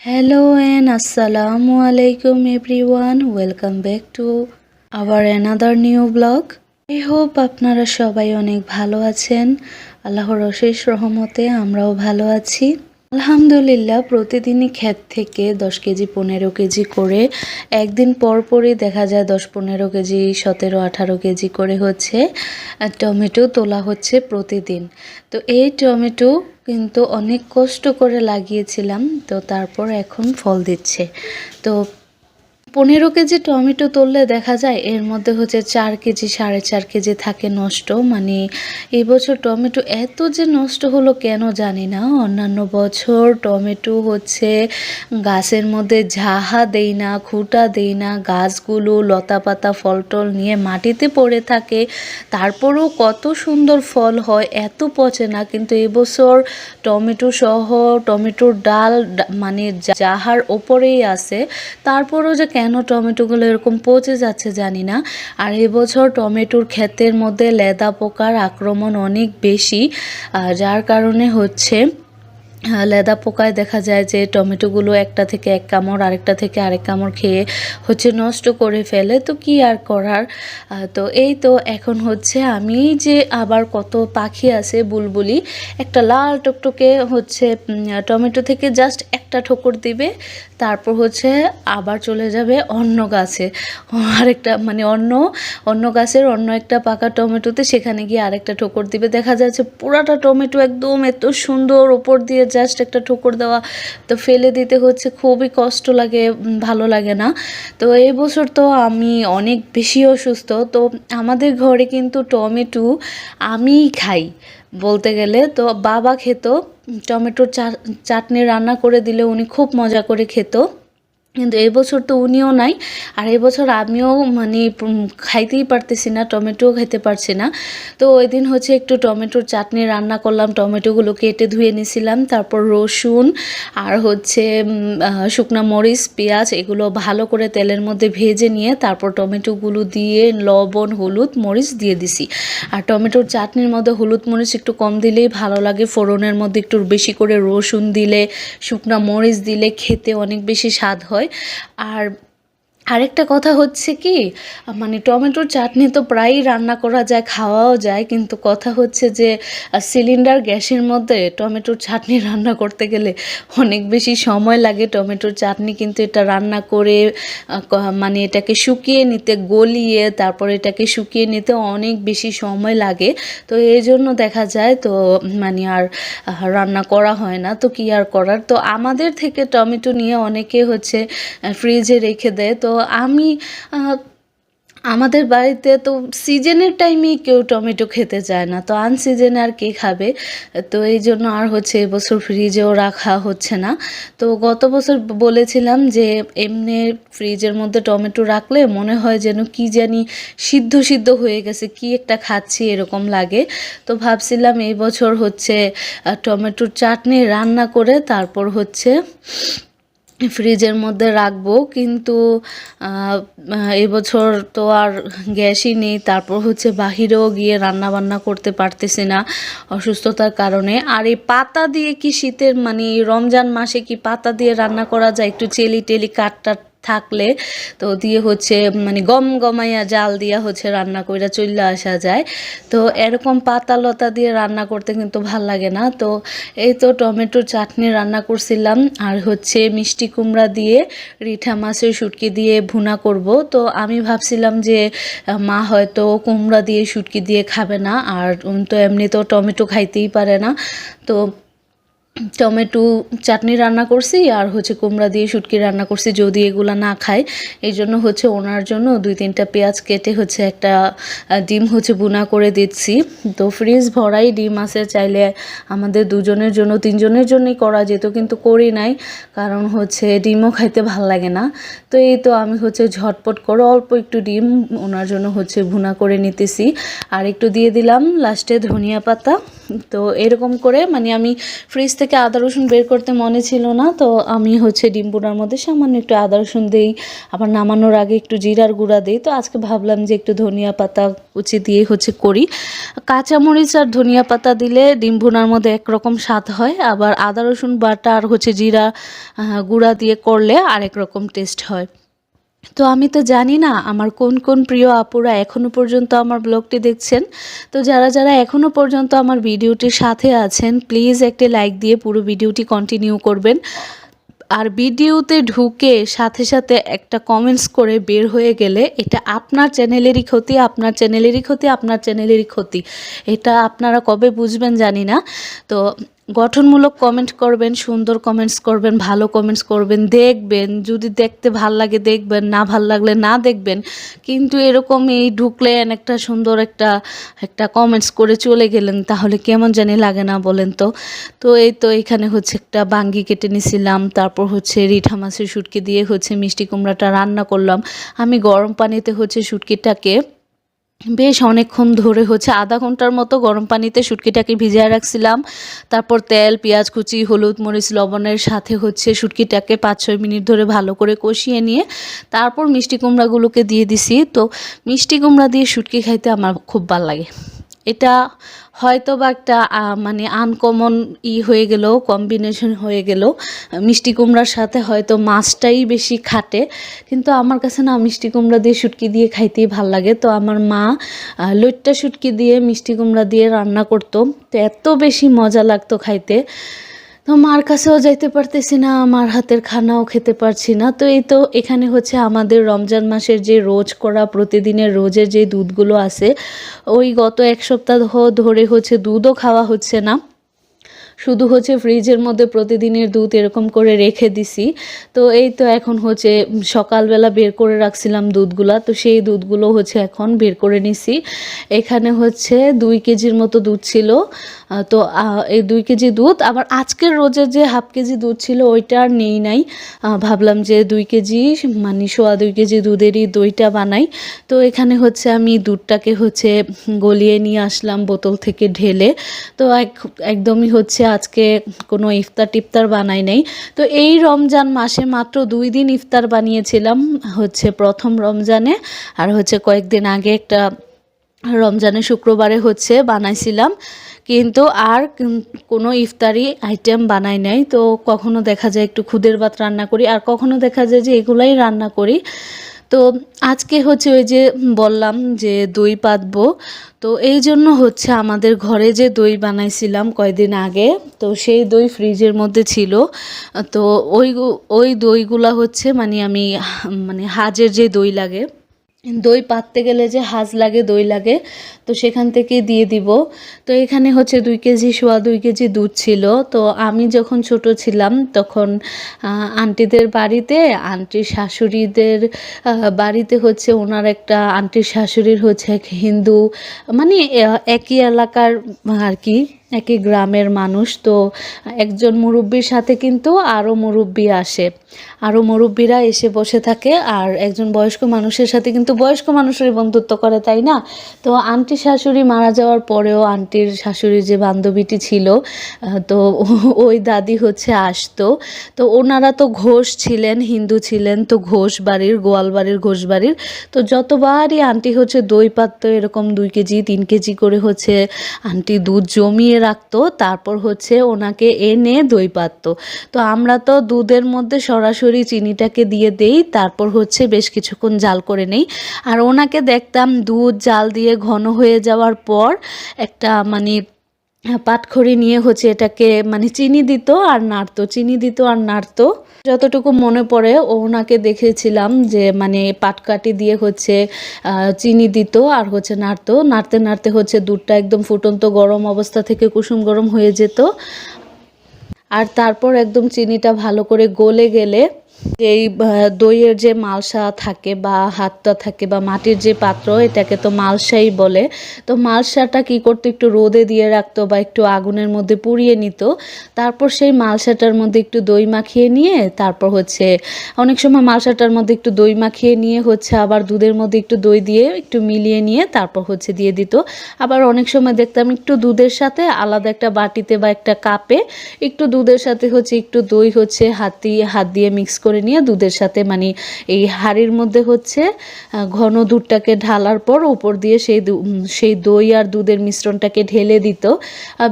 Hello and Assalamu alaikum everyone. Welcome back to our another new vlog. I hope আপনারা সবাই অনেক ভালো আছেন। আল্লাহর অশেষ রহমতে আমরাও ভালো আছি। আলহামদুলিল্লাহ প্রতিদিনই ক্ষেত থেকে 10 কেজি 15 কেজি করে একদিন পর পরই দেখা যায় 10-15 কেজি 17-18 কেজি করে হচ্ছে টমেটো তোলা হচ্ছে প্রতিদিন। তো এই টমেটো কিন্তু অনেক কষ্ট করে লাগিয়েছিলাম, তো তারপর এখন ফল দিচ্ছে। তো 15 কেজি টমেটো তুললে দেখা যায় এর মধ্যে হচ্ছে 4 কেজি 4.5 কেজি থাকে নষ্ট। মানে এই বছর টমেটো এত যে নষ্ট হলো কেন জানি না। অন্যান্য বছর টমেটো হচ্ছে গাছের মধ্যে ঝাহা দেই না, খুঁটা দেই না, গাছগুলো লতাপাতা ফল টল নিয়ে মাটিতে পড়ে থাকে, তারপরেও কত সুন্দর ফল হয়, এত পচে না। কিন্তু এবছর টমেটো সহ টমেটোর ডাল মানে জাহার ওপরেই আছে, তারপরেও যে কেন টমেটোগুলো এরকম পচে যাচ্ছে জানি না। আর এবছর টমেটোর ক্ষেতের মধ্যে লেদা পোকার আক্রমণ অনেক বেশি, যার কারণে হচ্ছে লেদা পোকায় দেখা যায় যে টমেটোগুলো একটা থেকে এক কামড় আরেকটা থেকে আরেক কামড় খেয়ে হচ্ছে নষ্ট করে ফেলে। তো কি আর করার। তো এই তো এখন হচ্ছে আমি যে আবার কত পাখি আছে বুলবুলি, একটা লাল টকটকে হচ্ছে টমেটো থেকে জাস্ট একটা ঠোকর দিবে, তারপর হচ্ছে আবার চলে যাবে অন্য গাছে, আরেকটা মানে অন্য গাছের অন্য একটা পাকা টমেটোতে, সেখানে গিয়ে আরেকটা ঠোকর দিবে। দেখা যাচ্ছে পুরাটা টমেটো একদম এত সুন্দর ওপর দিয়ে জাস্ট একটা ঠোকর দেওয়া, তো ফেলে দিতে হচ্ছে, খুবই কষ্ট লাগে, ভালো লাগে না। তো এই বছর তো আমি অনেক বেশি অসুস্থ, তো আমাদের ঘরে কিন্তু টমেটো আমিই খাই বলতে গেলে। তো বাবা খেত, টমেটোর চাটনি রান্না করে দিলে উনি খুব মজা করে খেত, কিন্তু এবছর তো উনিও নাই। আর এবছর আমিও মানে খাইতেই পারতেছি না, টমেটোও খাইতে পারছি না। তো ওই দিন হচ্ছে একটু টমেটোর চাটনি রান্না করলাম, টমেটোগুলো কেটে ধুয়ে নিয়েছিলাম, তারপর রসুন আর হচ্ছে শুকনো মরিচ পেঁয়াজ এগুলো ভালো করে তেলের মধ্যে ভেজে নিয়ে তারপর টমেটোগুলো দিয়ে লবণ হলুদ মরিচ দিয়ে দিছি। আর টমেটোর চাটনির মধ্যে হলুদ মরিচ একটু কম দিলেই ভালো লাগে, ফোড়নের মধ্যে একটু বেশি করে রসুন দিলে শুকনো মরিচ দিলে খেতে অনেক বেশি স্বাদ হয়। আর আরেকটা কথা হচ্ছে কি, মানে টমেটোর চাটনি তো প্রায়ই রান্না করা যায়, খাওয়াও যায়, কিন্তু কথা হচ্ছে যে সিলিন্ডার গ্যাসের মধ্যে টমেটোর চাটনি রান্না করতে গেলে অনেক বেশি সময় লাগে। টমেটোর চাটনি কিন্তু এটা রান্না করে মানে এটাকে শুকিয়ে নিতে, গলিয়ে তারপর এটাকে শুকিয়ে নিতে অনেক বেশি সময় লাগে। তো এই জন্য দেখা যায় তো মানে আর রান্না করা হয় না। তো কি আর করার। তো আমাদের থেকে টমেটো নিয়ে অনেকে হচ্ছে ফ্রিজে রেখে দেয়। তো আমি আমাদের বাড়িতে তো সিজনের টাইমেই কেউ টমেটো খেতে চায় না, তো আনসিজনে আর কে খাবে। তো এই জন্য আর হচ্ছে এবছর ফ্রিজেও রাখা হচ্ছে না। তো গত বছর বলেছিলাম যে এমনি ফ্রিজের মধ্যে টমেটো রাখলে মনে হয় যেন কি জানি সিদ্ধ সিদ্ধ হয়ে গেছে, কি একটা খাচ্ছি এরকম লাগে। তো ভাবছিলাম এই বছর হচ্ছে টমেটোর চাটনি রান্না করে তারপর হচ্ছে ফ্রিজের মধ্যে রাখবো, কিন্তু এবছর তো আর গ্যাসই নেই, তারপর হচ্ছে বাহিরেও গিয়ে রান্না বান্না করতে পারতেছি না অসুস্থতার কারণে। আর এই পাতা দিয়ে কি শীতের মানে রমজান মাসে কি পাতা দিয়ে রান্না করা যায়, একটু চেলি টেলি কাঠ থাকলে তো দিয়ে হচ্ছে মানে গম গমাইয়া জাল দিয়া হচ্ছে রান্না কইরা চলে আসা যায়। তো এরকম পাতা লতা দিয়ে রান্না করতে কিন্তু ভাল লাগে না। তো এই তো টমেটোর চাটনি রান্না করছিলাম, আর হচ্ছে মিষ্টি কুমড়া দিয়ে রিঠা মাছের শুটকি দিয়ে ভুনা করব। তো আমি ভাবছিলাম যে মা হয়তো কুমড়া দিয়ে শুটকি দিয়ে খাবে না, আর তো এমনিতেও টমেটো খাইতেই পারে না। তো টমেটো চাটনি রান্না করছি আর হচ্ছে কুমড়া দিয়ে শুটকি রান্না করছি, যদি এগুলো না খায় এই জন্য হচ্ছে ওনার জন্য 2-3টা পেঁয়াজ কেটে হচ্ছে একটা ডিম হচ্ছে বুনা করে দিচ্ছি। তো ফ্রিজ ভরাই ডিম আছে, চাইলে আমাদের দুজনের জন্য 3জনের জন্যই করা যেত, কিন্তু করি নাই, কারণ হচ্ছে ডিমও খাইতে ভাল লাগে না। তো এই তো আমি হচ্ছে ঝটপট করে অল্প একটু ডিম ওনার জন্য হচ্ছে ভুনা করে নিতেছি, আর একটু দিয়ে দিলাম লাস্টে ধনিয়া পাতা। তো এরকম করে মানে আমি ফ্রিজ থেকে আদা রসুন বের করতে মনে ছিল না, তো আমি হচ্ছে ডিম বোনার মধ্যে সামান্য একটু আদা রসুন দিই, আবার নামানোর আগে একটু জিরার গুঁড়া দিই। তো আজকে ভাবলাম যে একটু ধনিয়া পাতা কুচি দিয়ে হচ্ছে করি। কাঁচামরিচ আর ধনিয়া পাতা দিলে ডিম ভুনার মধ্যে একরকম স্বাদ হয়, আবার আদা রসুন বাটা আর হচ্ছে জিরা গুঁড়া দিয়ে করলে আরেক রকম টেস্ট হয়। তো আমি তো জানি না আমার কোন কোন প্রিয় আপুরা এখনও পর্যন্ত আমার ব্লগটি দেখছেন। তো যারা যারা এখনও পর্যন্ত আমার ভিডিওটির সাথে আছেন, প্লিজ একটি লাইক দিয়ে পুরো ভিডিওটি কন্টিনিউ করবেন। আর ভিডিওতে ঢুকে সাথে সাথে একটা কমেন্টস করে বের হয়ে গেলে এটা আপনার চ্যানেলেরই ক্ষতি, আপনার চ্যানেলেরই ক্ষতি, আপনার চ্যানেলেরই ক্ষতি। এটা আপনারা কবে বুঝবেন জানি না। তো গঠনমূলক কমেন্ট করবেন, সুন্দর কমেন্টস করবেন, ভালো কমেন্টস করবেন, দেখবেন যদি দেখতে ভাল লাগে দেখবেন, না ভাল লাগলে না দেখবেন। কিন্তু এরকম এই ঢুকলেন একটা সুন্দর একটা কমেন্টস করে চলে গেলেন, তাহলে কেমন জানি লাগে না বলেন তো। তো এই তো এখানে হচ্ছে একটা বাঙ্গি কেটে নিছিলাম, তারপর হচ্ছে রিঠা মাছের শুটকি দিয়ে হচ্ছে মিষ্টি কুমড়াটা রান্না করলাম। আমি গরম পানিতে হচ্ছে শুটকিটাকে বেশ অনেকক্ষণ ধরে হচ্ছে আধা ঘন্টার মতো গরম পানিতে শুটকিটাকে ভিজিয়ে রাখছিলাম। তারপর তেল, পেঁয়াজ কুচি, হলুদ, মরিচ, লবণের সাথে হচ্ছে শুটকিটাকে 5-6 মিনিট ধরে ভালো করে কষিয়ে নিয়ে তারপর মিষ্টি কুমড়াগুলোকে দিয়ে দিছি। তো মিষ্টি কুমড়া দিয়ে শুটকি খাইতে আমার খুব ভালো লাগে। এটা হয়তো বা একটা মানে আনকমন হয়ে গেল, কম্বিনেশন হয়ে গেল। মিষ্টি কুমড়ার সাথে হয়তো মাছটাই বেশি খাটে, কিন্তু আমার কাছে না মিষ্টি কুমড়া দিয়ে শুটকি দিয়ে খাইতেই ভাল লাগে। তো আমার মা লইট্টা শুটকি দিয়ে মিষ্টি কুমড়া দিয়ে রান্না করতো, তো এত বেশি মজা লাগতো খাইতে। তো মার কাছেও যাইতে পারতেছি না, মার হাতের খানাও খেতে পারছি না। তো এই তো এখানে হচ্ছে আমাদের রমজান মাসের যে রোজ করা প্রতিদিনের রোজের যে দুধগুলো আছে, ওই গত 1 সপ্তাহ ধরে হচ্ছে দুধও খাওয়া হচ্ছে না, শুধু হচ্ছে ফ্রিজের মধ্যে প্রতিদিনের দুধ এরকম করে রেখে দিছি। তো এই তো এখন হচ্ছে সকালবেলা বের করে রাখছিলাম দুধগুলা, তো সেই দুধগুলো হচ্ছে এখন বের করে নিছি। এখানে হচ্ছে 2 কেজির মতো দুধ ছিল। তো এই 2 কেজি দুধ, আবার আজকের রোজের যে হাফ কেজি দুধ ছিল ওইটা আর নেই নাই। ভাবলাম যে 2 কেজি মানে 2.25 কেজি দুধেরই দইটা বানাই। তো এখানে হচ্ছে আমি দুধটাকে হচ্ছে গলিয়ে নিয়ে আসলাম বোতল থেকে ঢেলে। তো একদমই হচ্ছে আজকে কোনো ইফতার টিফতার বানাই নাই। তো এই রমজান মাসে মাত্র 2 দিন ইফতার বানিয়েছিলাম, হচ্ছে প্রথম রমজানে আর হচ্ছে কয়েকদিন আগে একটা রমজানে শুক্রবারে হচ্ছে বানাইছিলাম, কিন্তু আর কোনো ইফতারি আইটেম বানাই নাই। তো কখনো দেখা যায় একটু খুদের ভাত রান্না করি, আর কখনো দেখা যায় যে এগুলাই রান্না করি। তো আজকে হচ্ছে ওই যে বললাম যে দই পাতবো, তো এই জন্য হচ্ছে আমাদের ঘরে যে দই বানাইছিলাম কয়দিন আগে, তো সেই দই ফ্রিজের মধ্যে ছিল। তো ওই দইগুলা হচ্ছে মানে আমি মানে হাজের যে দই লাগে, দই পাততে গেলে যে হাজ লাগে, দই লাগে, তো সেখান থেকে দিয়ে দিব। তো এখানে হচ্ছে 2 কেজি 2.25 কেজি দুধ ছিল। তো আমি যখন ছোট ছিলাম তখন আন্টিদের বাড়িতে, আন্টির শাশুড়িদের বাড়িতে হচ্ছে ওনার একটা আন্টির শাশুড়ির হচ্ছে এক হিন্দু, মানে একই এলাকার আর কি, একই গ্রামের মানুষ। তো একজন মুরব্বির সাথে কিন্তু আরও মুরব্বি আসে, আরও মুরব্বিরা এসে বসে থাকে, আর একজন বয়স্ক মানুষের সাথে কিন্তু বয়স্ক মানুষেরই বন্ধুত্ব করে, তাই না? তো আন্টির শাশুড়ি মারা যাওয়ার পরেও আন্টির শাশুড়ির যে বান্ধবীটি ছিল, তো ওই দাদি হচ্ছে আসতো। তো ওনারা তো ঘোষ ছিলেন, হিন্দু ছিলেন, তো ঘোষ বাড়ির, গোয়াল বাড়ির, ঘোষ বাড়ির। তো যতবারই আন্টি হচ্ছে দই পাততো এরকম 2 কেজি 3 কেজি করে হচ্ছে আন্টি দুধ জমিয়ে রাখতো, তারপর হচ্ছে ওনাকে এনে দই পাততো। তো আমরা তো দুধের মধ্যে সরাসরি চিনিটাকে দিয়ে দেই, তারপর হচ্ছে বেশ কিছুক্ষণ জাল করে নেই। আর ওনাকে দেখতাম দুধ জাল দিয়ে ঘন হয়ে যাওয়ার পর একটা মানে পাটখড়ি নিয়ে হচ্ছে এটাকে মানে চিনি দিত আর নাড়তো, চিনি দিত আর নাড়তো। যতটুকু মনে পড়ে ওনাকে দেখেছিলাম যে মানে পাটকাঠি দিয়ে হচ্ছে চিনি দিত আর হচ্ছে নাড়তো, নাড়তে নাড়তে হচ্ছে দুধটা একদম ফুটন্ত গরম অবস্থা থেকে কুসুম গরম হয়ে যেত। আর তারপর একদম চিনিটা ভালো করে গলে গেলে এই দইয়ের যে মালসা থাকে বা হাতটা থাকে বা মাটির যে পাত্র, এটাকে তো মালসাই বলে। তো মালসাটা কি করতো, একটু রোদে দিয়ে রাখতো বা একটু আগুনের মধ্যে পুড়িয়ে নিত। তারপর সেই মালসাটার মধ্যে একটু দই মাখিয়ে নিয়ে তারপর হচ্ছে অনেক সময় মালসাটার মধ্যে একটু দই মাখিয়ে নিয়ে হচ্ছে আবার দুধের মধ্যে একটু দই দিয়ে একটু মিলিয়ে নিয়ে তারপর হচ্ছে দিয়ে দিত। আবার অনেক সময় দেখতাম একটু দুধের সাথে আলাদা একটা বাটিতে বা একটা কাপে একটু দুধের সাথে হচ্ছে একটু দই হচ্ছে হাত দিয়ে মিক্স করে নিয়ে দুধের সাথে মানে এই হাঁড়ির মধ্যে হচ্ছে ঘন দুধটাকে ঢালার পর উপর দিয়ে সেই দই আর দুধের মিশ্রণটাকে ঢেলে দিত,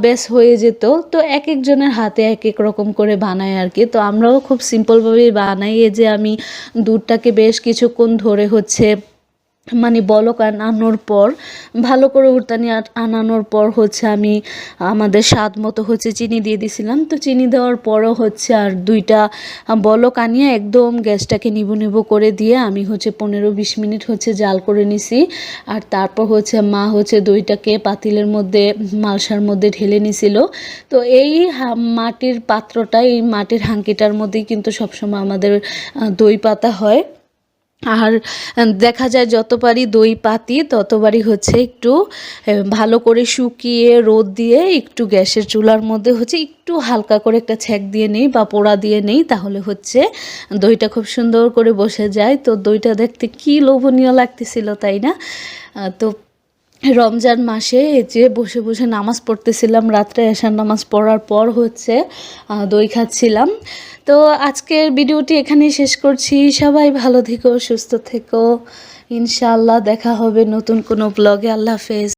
ব্যাস হয়ে যেত। তো এক একজনের হাতে এক এক রকম করে বানায় আর কি। তো আমরাও খুব সিম্পলভাবেই বানাই। এই যে আমি দুধটাকে বেশ কিছুক্ষণ ধরে হচ্ছে মানে বলক আনানোর পর ভালো করে উড়তানি আনানোর পর হচ্ছে আমি আমাদের স্বাদ মতো হচ্ছে চিনি দিয়ে দিছিলাম। তো চিনি দেওয়ার পরও হচ্ছে আর দুইটা বলক আনিয়ে একদম গ্যাসটাকে নিবু করে দিয়ে আমি হচ্ছে 15-20 মিনিট হচ্ছে জাল করে নিছি। আর তারপর হচ্ছে মা হচ্ছে দইটাকে পাতিলের মধ্যে মালসার মধ্যে ঢেলে নিছিল। তো এই মাটির পাত্রটা, এই মাটির হাঁকিটার মধ্যেই কিন্তু সবসময় আমাদের দই পাতা হয়। আর দেখা যায় যতবারই দই পাতি ততবারই হচ্ছে একটু ভালো করে শুকিয়ে রোদ দিয়ে একটু গ্যাসের চুলার মধ্যে হচ্ছে একটু হালকা করে একটা ছ্যাঁক দিয়ে নেই বা পোড়া দিয়ে নেই, তাহলে হচ্ছে দইটা খুব সুন্দর করে বসে যায়। তো দইটা দেখতে কি লোভনীয় লাগতেছিল, তাই না? তো রমজান মাসে এই যে বসে বসে নামাজ পড়তেছিলাম, রাত্রে এশার নামাজ পড়ার পর হচ্ছে দই খাচ্ছিলাম। তো আজকের ভিডিওটি এখানেই শেষ করছি। সবাই ভালো থেকো, সুস্থ থেকো। ইনশাআল্লাহ দেখা হবে নতুন কোনো ব্লগে। আল্লাহ হাফেজ।